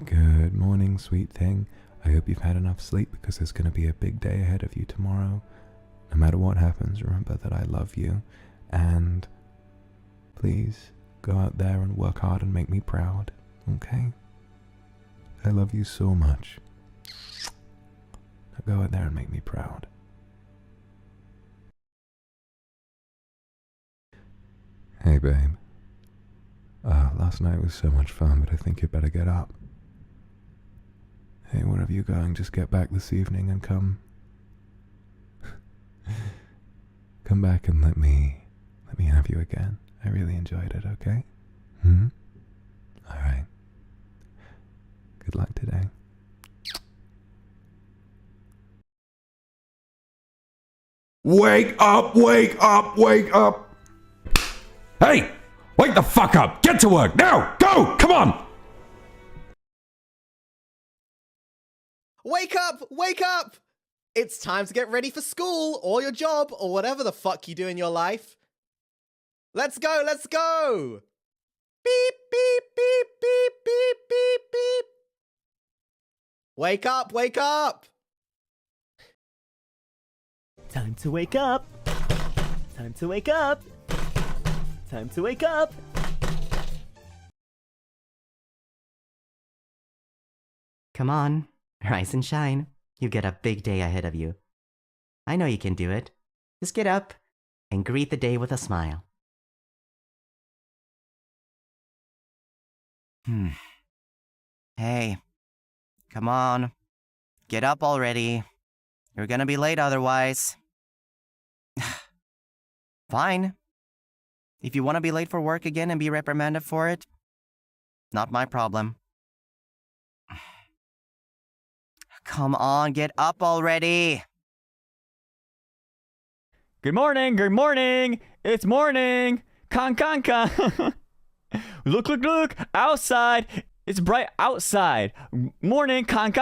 Good morning, sweet thing. I hope you've had enough sleep because there's going to be a big day ahead of you tomorrow. No matter what happens, remember that I love you. And please go out there and work hard and make me proud, okay? I love you so much. Now go out there and make me proud. Hey, babe. Last night was so much fun, but I think you'd better get up. Hey, wherever you're going, just get back this evening and come back and let me have you again. I really enjoyed it, okay? Alright. Good luck today. Wake up, wake up, wake up! Hey! Wake the fuck up! Get to work! Now! Go! Come on! Wake up! Wake up! It's time to get ready for school, or your job, or whatever the fuck you do in your life. Let's go, let's go! Beep, beep, beep, beep, beep, beep, beep. Wake up, wake up! Time to wake up! Time to wake up! Time to wake up! Come on, rise and shine. You get a big day ahead of you. I know you can do it. Just get up and greet the day with a smile. Hey, come on. Get up already. You're gonna be late otherwise. Fine. If you want to be late for work again and be reprimanded for it, not my problem. Come on, get up already. Good morning, good morning! It's morning! Con. Look, outside! It's bright outside! Morning, con.